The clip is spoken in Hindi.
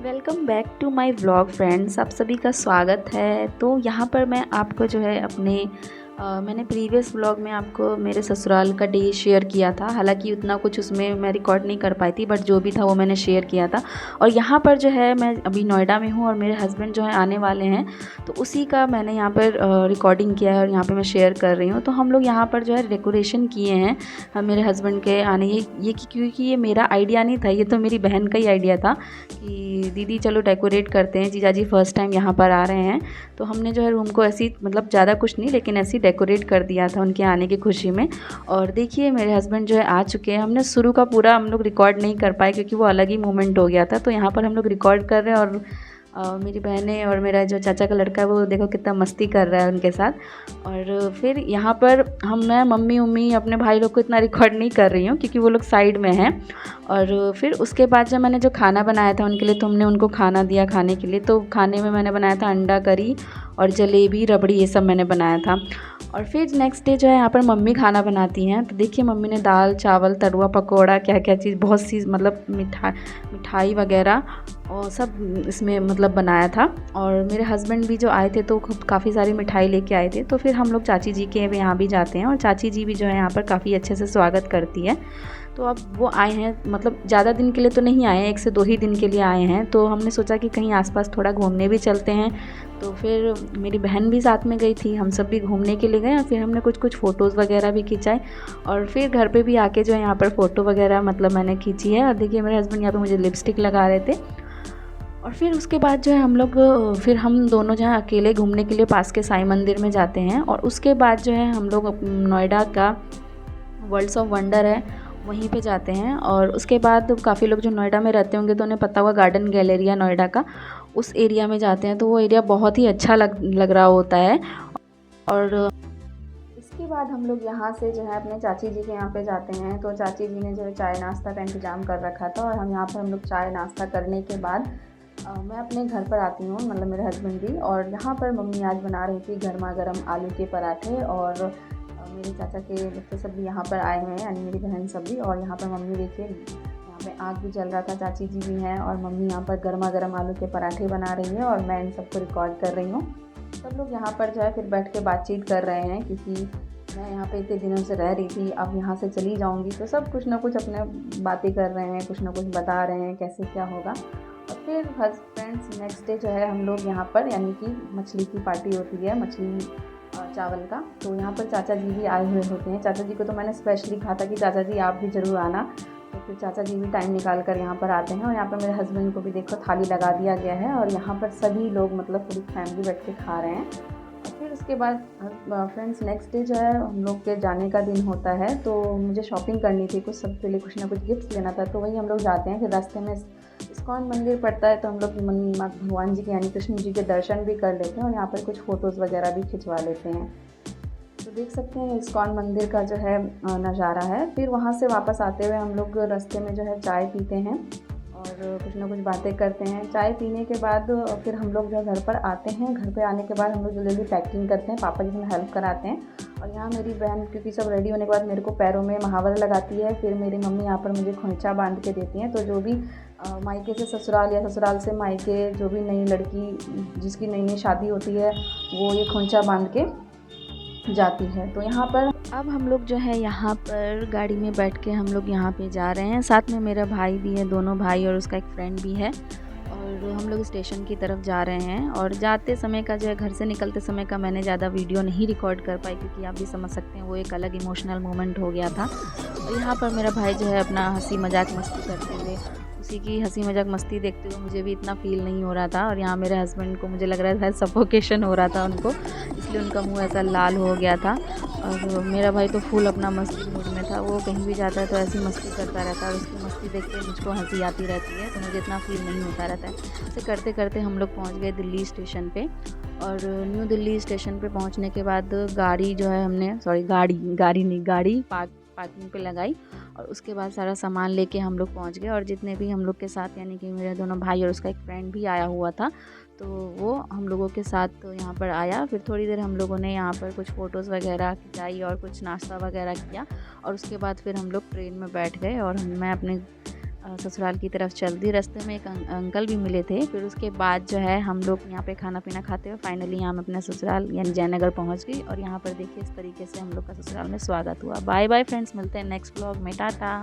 Welcome back to my vlog friends. आप सभी का स्वागत है। तो यहाँ पर मैं आपको जो है मैंने प्रीवियस व्लॉग में आपको मेरे ससुराल का डे शेयर किया था। हालांकि उतना कुछ उसमें मैं रिकॉर्ड नहीं कर पाई थी, बट जो भी था वो मैंने शेयर किया था। और यहाँ पर जो है मैं अभी नोएडा में हूँ और मेरे हस्बैंड जो है आने वाले हैं, तो उसी का मैंने यहाँ पर रिकॉर्डिंग किया है और यहाँ पर मैं शेयर कर रही हूँ। तो हम लोग यहाँ पर जो है डेकोरेशन किए हैं मेरे हस्बैंड के आने। ये क्योंकि ये मेरा आइडिया नहीं था, ये तो मेरी बहन का ही आइडिया था कि दीदी चलो डेकोरेट करते हैं, जीजाजी फर्स्ट टाइम यहाँ पर आ रहे हैं। तो हमने जो है रूम को ऐसी मतलब ज़्यादा कुछ नहीं लेकिन ऐसी डेकोरेट कर दिया था उनके आने की खुशी में। और देखिए मेरे हस्बैंड जो है आ चुके हैं। हमने शुरू का पूरा हम लोग रिकॉर्ड नहीं कर पाए क्योंकि वो अलग ही मोमेंट हो गया था। तो यहाँ पर हम लोग रिकॉर्ड कर रहे हैं और मेरी बहनें और मेरा जो चाचा का लड़का है वो देखो कितना मस्ती कर रहा है उनके साथ। और फिर यहाँ पर मैं मम्मी उम्मी अपने भाई लोग को इतना रिकॉर्ड नहीं कर रही हूँ क्योंकि वो लोग साइड में हैं। और फिर उसके बाद जब मैंने जो खाना बनाया था उनके लिए, तो हमने उनको खाना दिया खाने के लिए। तो खाने में मैंने बनाया था अंडा करी और जलेबी रबड़ी, ये सब मैंने बनाया था। और फिर नेक्स्ट डे जो है यहाँ पर मम्मी खाना बनाती हैं। तो देखिए मम्मी ने दाल चावल तरुआ पकौड़ा क्या क्या चीज़, बहुत सी मतलब मिठाई वगैरह और सब इसमें मतलब बनाया था। और मेरे हस्बैंड भी जो आए थे तो काफ़ी सारी मिठाई लेके आए थे। तो फिर हम लोग चाची जी के यहाँ भी जाते हैं और चाची जी भी जो है यहाँ पर काफ़ी अच्छे से स्वागत करती है। तो अब वो आए हैं, मतलब ज़्यादा दिन के लिए तो नहीं आए हैं, 1 से 2 ही दिन के लिए आए हैं। तो हमने सोचा कि कहीं आसपास थोड़ा घूमने भी चलते हैं। तो फिर मेरी बहन भी साथ में गई थी, हम सब भी घूमने के लिए गए और फिर हमने कुछ फ़ोटोज़ वगैरह भी खिंचाए। और फिर घर पे भी आके जो है यहाँ पर फ़ोटो वगैरह मतलब मैंने खींची है। और देखिए मेरे हस्बैंड यहाँ पे मुझे लिपस्टिक लगा रहे थे। और फिर उसके बाद जो है फिर हम दोनों जो है अकेले घूमने के लिए पास के साईं मंदिर में जाते हैं। और उसके बाद जो है हम लोग नोएडा का वर्ल्ड्स ऑफ वंडर है वहीं पे जाते हैं। और उसके बाद काफ़ी लोग जो नोएडा में रहते होंगे तो उन्हें पता होगा गार्डन गैलेरिया नोएडा का, उस एरिया में जाते हैं। तो वो एरिया बहुत ही अच्छा लग रहा होता है। और इसके बाद हम लोग यहाँ से जो है अपने चाची जी के यहाँ पे जाते हैं। तो चाची जी ने जो है चाय नाश्ता का इंतज़ाम कर रखा था और हम लोग चाय नाश्ता करने के बाद मैं अपने घर पर आती हूँ, मतलब मेरे हस्बैंड भी। और यहाँ पर मम्मी आज बना रही थी गर्मा गर्म आलू के पराठे। और मेरे चाचा के बच्चे सब भी यहाँ पर आए हैं, यानी मेरी बहन सब भी। और यहाँ पर मम्मी देखिए यहाँ पे आग भी जल रहा था, चाची जी भी हैं और मम्मी यहाँ पर गर्मा गर्म आलू के पराठे बना रही है और मैं इन सबको रिकॉर्ड कर रही हूँ। सब लोग यहाँ पर जो है फिर बैठ के बातचीत कर रहे हैं क्योंकि मैं यहाँ पे इतने दिनों से रह रही थी, अब यहाँ से चली जाऊँगी। तो सब कुछ ना कुछ अपने बातें कर रहे हैं, कुछ ना कुछ बता रहे हैं कैसे क्या होगा। और फिर फ्रेंड्स नेक्स्ट डे जो है हम लोग यहाँ पर, यानी कि मछली की पार्टी होती है, मछली चावल का। तो यहाँ पर चाचा जी भी आए हुए होते हैं। चाचा जी को तो मैंने स्पेशली कहा था कि चाचा जी आप भी ज़रूर आना। तो फिर चाचा जी भी टाइम निकाल कर यहाँ पर आते हैं। और यहाँ पर मेरे हस्बैंड को भी देखो थाली लगा दिया गया है और यहाँ पर सभी लोग मतलब पूरी फैमिली बैठ के खा रहे हैं। और फिर उसके बाद फ्रेंड्स नेक्स्ट डे जो है हम लोग के जाने का दिन होता है। तो मुझे शॉपिंग करनी थी, कुछ सबके लिए कुछ ना कुछ गिफ्ट लेना था। तो वही हम लोग जाते हैं। फिर रास्ते में इस्कॉन मंदिर पड़ता है तो हम लोग भगवान जी के यानी कृष्ण जी के दर्शन भी कर लेते हैं और यहाँ पर कुछ फ़ोटोज़ वगैरह भी खिंचवा लेते हैं। तो देख सकते हैं इस्कॉन मंदिर का जो है नज़ारा है। फिर वहाँ से वापस आते हुए हम लोग रास्ते में जो है चाय पीते हैं और कुछ ना कुछ बातें करते हैं। चाय पीने के बाद फिर हम लोग जो है घर पर आते हैं। घर पे आने के बाद हम लोग जल्दी पैकिंग करते हैं, पापा जी हमें हेल्प कराते हैं। और यहाँ मेरी बहन क्योंकि सब रेडी होने के बाद मेरे को पैरों में महावर लगाती है। फिर मेरी मम्मी यहाँ पर मुझे खोंचा बांध के देती हैं। तो जो भी मायके से ससुराल या ससुराल से मायके जो भी नई लड़की जिसकी नई नई शादी होती है वो ये खोंचा बांध के जाती है। तो यहाँ पर अब हम लोग जो है यहाँ पर गाड़ी में बैठ के हम लोग यहाँ पे जा रहे हैं। साथ में मेरा भाई भी है, दोनों भाई और उसका एक फ्रेंड भी है। और हम लोग स्टेशन की तरफ जा रहे हैं। और जाते समय का जो है, घर से निकलते समय का मैंने ज़्यादा वीडियो नहीं रिकॉर्ड कर पाई क्योंकि आप भी समझ सकते हैं वो एक अलग इमोशनल मोमेंट हो गया था। और यहाँ पर मेरा भाई जो है अपना हंसी मजाक मस्ती करते हुए, उसी की हंसी मजाक मस्ती देखते हुए मुझे भी इतना फील नहीं हो रहा था। और यहाँ मेरे हस्बैंड को मुझे लग रहा था सफोकेशन हो रहा था उनको, इसलिए उनका मुंह ऐसा लाल हो गया था। और मेरा भाई तो फुल अपना मस्ती मूड में था, वो कहीं भी जाता है तो ऐसी मस्ती करता रहता है और उसकी मस्ती देख के मुझको हंसी आती रहती है। तो मुझे इतना फील नहीं होता रहता है। ऐसे करते करते हम लोग पहुँच गए दिल्ली स्टेशन पे। और न्यू दिल्ली स्टेशन पे पहुँचने के बाद गाड़ी जो है हमने गाड़ी पार्किंग पे लगाई। और उसके बाद सारा सामान लेके हम लोग पहुंच गए। और जितने भी हम लोग के साथ, यानी कि मेरे दोनों भाई और उसका एक फ्रेंड भी आया हुआ था, तो वो हम लोगों के साथ तो यहाँ पर आया। फिर थोड़ी देर हम लोगों ने यहाँ पर कुछ फ़ोटोज़ वगैरह खिंचाई और कुछ नाश्ता वगैरह किया। और उसके बाद फिर हम लोग ट्रेन में बैठ गए और मैं अपने ससुराल की तरफ चल दी। रास्ते में एक अंकल भी मिले थे। फिर उसके बाद जो है हम लोग यहाँ पे खाना पीना खाते हुए फाइनली यहाँ मैं अपने ससुराल यानी जयनगर पहुँच गई। और यहाँ पर देखिए इस तरीके से हम लोग का ससुराल में स्वागत हुआ। बाय बाय फ्रेंड्स, मिलते हैं नेक्स्ट ब्लॉग में। टाटा।